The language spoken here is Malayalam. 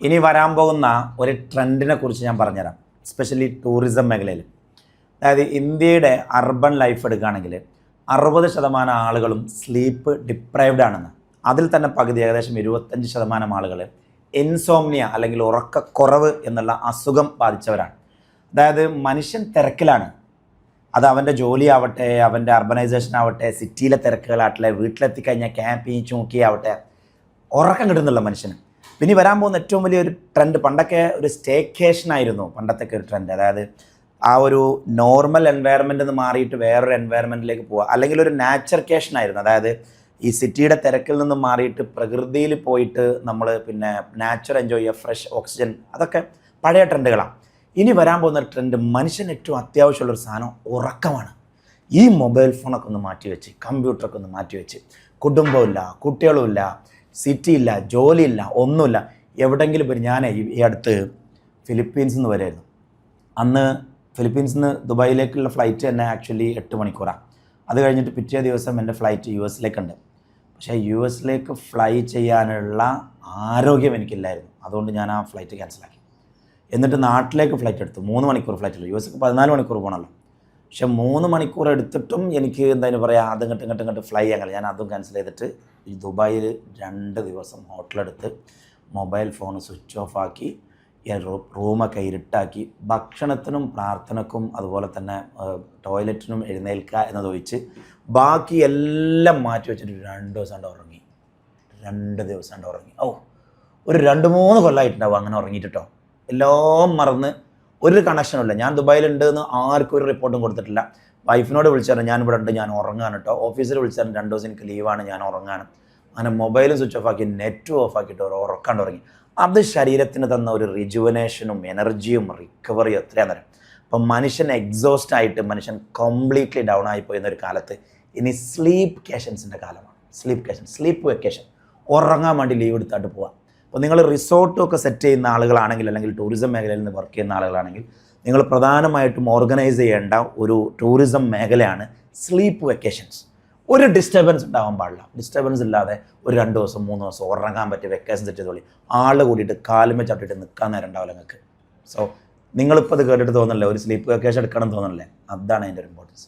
ഇനി വരാൻ പോകുന്ന ഒരു ട്രെൻഡിനെ കുറിച്ച് ഞാൻ പറഞ്ഞുതരാം, എസ്പെഷ്യലി ടൂറിസം മേഖലയിൽ. അതായത് ഇന്ത്യയുടെ അർബൻ ലൈഫ് എടുക്കുകയാണെങ്കിൽ 60% ആളുകളും സ്ലീപ്പ് ഡിപ്രൈവ്ഡ് ആണെന്ന്. അതിൽ തന്നെ പകുതി ഏകദേശം 25% ആളുകൾ ഇൻസോംനിയ അല്ലെങ്കിൽ ഉറക്കക്കുറവ് എന്നുള്ള അസുഖം ബാധിച്ചവരാണ്. അതായത് മനുഷ്യൻ തിരക്കിലാണ്. അത് അവൻ്റെ ജോലിയാവട്ടെ, അവൻ്റെ അർബനൈസേഷൻ ആവട്ടെ, സിറ്റിയിലെ തിരക്കുകളാവട്ടെ, വീട്ടിലെത്തിക്കഴിഞ്ഞാൽ ക്യാമ്പിങ് ചൂക്കിയാവട്ടെ, ഉറക്കം കിട്ടുന്നില്ല മനുഷ്യന്. പിന്നെ വരാൻ പോകുന്ന ഏറ്റവും വലിയൊരു ട്രെൻഡ്, പണ്ടൊക്കെ ഒരു സ്റ്റേക്കേഷൻ ആയിരുന്നു പണ്ടത്തെ ഒരു ട്രെൻഡ്. അതായത് ആ ഒരു നോർമൽ എൻവയറമെൻ്റ് നിന്ന് മാറിയിട്ട് വേറൊരു എൻവയറമെൻറ്റിലേക്ക് പോവുക, അല്ലെങ്കിൽ ഒരു നാച്ചർക്കേഷൻ ആയിരുന്നു. അതായത് ഈ സിറ്റിയുടെ തിരക്കിൽ നിന്ന് മാറിയിട്ട് പ്രകൃതിയിൽ പോയിട്ട് നമ്മൾ പിന്നെ നാച്ചർ എൻജോയ് ചെയ്യുക, ഫ്രഷ് ഓക്സിജൻ, അതൊക്കെ പഴയ ട്രെൻഡുകളാണ്. ഇനി വരാൻ പോകുന്ന ട്രെൻഡ്, മനുഷ്യന് ഏറ്റവും അത്യാവശ്യമുള്ളൊരു സാധനം ഉറക്കമാണ്. ഈ മൊബൈൽ ഫോണൊക്കെ ഒന്ന് മാറ്റിവെച്ച്, കമ്പ്യൂട്ടറൊക്കെ ഒന്ന് മാറ്റിവെച്ച്, കുടുംബമില്ല, കുട്ടികളുമില്ല, സിറ്റിയില്ല, ജോലിയില്ല, ഒന്നുമില്ല, എവിടെയെങ്കിലും പോയി. ഞാൻ ഈ അടുത്ത് ഫിലിപ്പീൻസിൽ നിന്ന് വരായിരുന്നു. അന്ന് ഫിലിപ്പീൻസിൽ നിന്ന് ദുബായിലേക്കുള്ള ഫ്ലൈറ്റ് തന്നെ ആക്ച്വലി 8 മണിക്കൂറാണ്. അത് കഴിഞ്ഞിട്ട് പിറ്റേ ദിവസം എൻ്റെ ഫ്ലൈറ്റ് US-ലേക്കുണ്ട്. പക്ഷേ US-ലേക്ക് ഫ്ലൈ ചെയ്യാനുള്ള ആരോഗ്യം എനിക്കില്ലായിരുന്നു. അതുകൊണ്ട് ഞാൻ ആ ഫ്ലൈറ്റ് ക്യാൻസലാക്കി. എന്നിട്ട് നാട്ടിലേക്ക് ഫ്ലൈറ്റ് എടുത്തു. 3 മണിക്കൂർ ഫ്ലൈറ്റുള്ളൂ. US-ക്ക് 14 മണിക്കൂർ പോകണമല്ലോ. പക്ഷേ 3 മണിക്കൂർ എടുത്തിട്ടും എനിക്ക് എന്തായാലും പറയാം, അത് ഇങ്ങോട്ട് ഫ്ലൈ ചെയ്യാൻ കഴിയും. ഞാൻ അതും ക്യാൻസൽ ചെയ്തിട്ട് ഈ ദുബായിൽ 2 ദിവസം ഹോട്ടലെടുത്ത് മൊബൈൽ ഫോൺ സ്വിച്ച് ഓഫ് ആക്കി, റൂമൊക്കെ ഇരുട്ടാക്കി, ഭക്ഷണത്തിനും പ്രാർത്ഥനക്കും അതുപോലെ തന്നെ ടോയ്ലറ്റിനും എഴുന്നേൽക്കുക എന്നതൊഴിച്ച് ബാക്കി എല്ലാം മാറ്റി വെച്ചിട്ട് 2 ദിവസം കൊണ്ട് ഉറങ്ങി. 2 ദിവസം കൊണ്ട് ഉറങ്ങി. ഒരു 2-3 കൊല്ലമായിട്ടുണ്ടാവും അങ്ങനെ ഉറങ്ങിയിട്ടോ. എല്ലാം മറന്ന്, ഒരു കണക്ഷനുമില്ല. ഞാൻ ദുബായിലുണ്ട് എന്ന് ആർക്കും ഒരു റിപ്പോർട്ടും കൊടുത്തിട്ടില്ല. വൈഫിനോട് വിളിച്ചാൽ ഞാൻ ഇവിടെ ഉണ്ട്, ഞാൻ ഉറങ്ങാണ് കേട്ടോ. ഓഫീസിൽ വിളിച്ചാൽ 2 ദിവസം എനിക്ക് ലീവാണ്, ഞാൻ ഉറങ്ങാണ്. അങ്ങനെ മൊബൈലും സ്വിച്ച് ഓഫ് ആക്കി, നെറ്റും ഓഫ് ആക്കിയിട്ട് ഉറക്കാണ്ട് ഉറങ്ങി. അത് ശരീരത്തിന് തന്ന ഒരു റിജുവനേഷനും എനർജിയും റിക്കവറിയും എത്രയാ തരം. അപ്പം മനുഷ്യൻ എക്സോസ്റ്റ് ആയിട്ട് മനുഷ്യൻ കംപ്ലീറ്റ്ലി ഡൗൺ ആയിപ്പോയിരുന്ന ഒരു കാലത്ത് ഇനി സ്ലീപ്പ് കേഷൻസിൻ്റെ കാലമാണ്. സ്ലീപ്പ് വെക്കേഷൻ, ഉറങ്ങാൻ വേണ്ടി ലീവ് എടുത്തായിട്ട് പോവാം. അപ്പോൾ നിങ്ങൾ റിസോർട്ടൊക്കെ സെറ്റ് ചെയ്യുന്ന ആളുകളാണെങ്കിൽ, അല്ലെങ്കിൽ ടൂറിസം മേഖലയിൽ നിന്ന് വർക്ക് ചെയ്യുന്ന ആളുകളാണെങ്കിൽ, നിങ്ങൾ പ്രധാനമായിട്ടും ഓർഗനൈസ് ചെയ്യേണ്ട ഒരു ടൂറിസം മേഖലയാണ് സ്ലീപ്പ് വെക്കേഷൻസ്. ഒരു ഡിസ്റ്റർബൻസ് ഉണ്ടാവാൻ പാടില്ല. ഡിസ്റ്റർബൻസ് ഇല്ലാതെ ഒരു 2 ദിവസം 3 ദിവസം ഉറങ്ങാൻ പറ്റിയ വെക്കേഷൻ സെറ്റ് ചെയ്തോളി. ആൾ കൂടിയിട്ട് കാലുമേ ചവിട്ടിയിട്ട് നിൽക്കാൻ നേരം ഉണ്ടാവില്ല നിങ്ങൾക്ക്. സോ നിങ്ങളിപ്പോൾ അത് കേട്ടിട്ട് തോന്നല്ലേ ഒരു സ്ലീപ്പ് വെക്കേഷൻ എടുക്കണം തോന്നല്ലേ? അതാണ് അതിൻ്റെ ഒരു ഇമ്പോർട്ടൻസ്.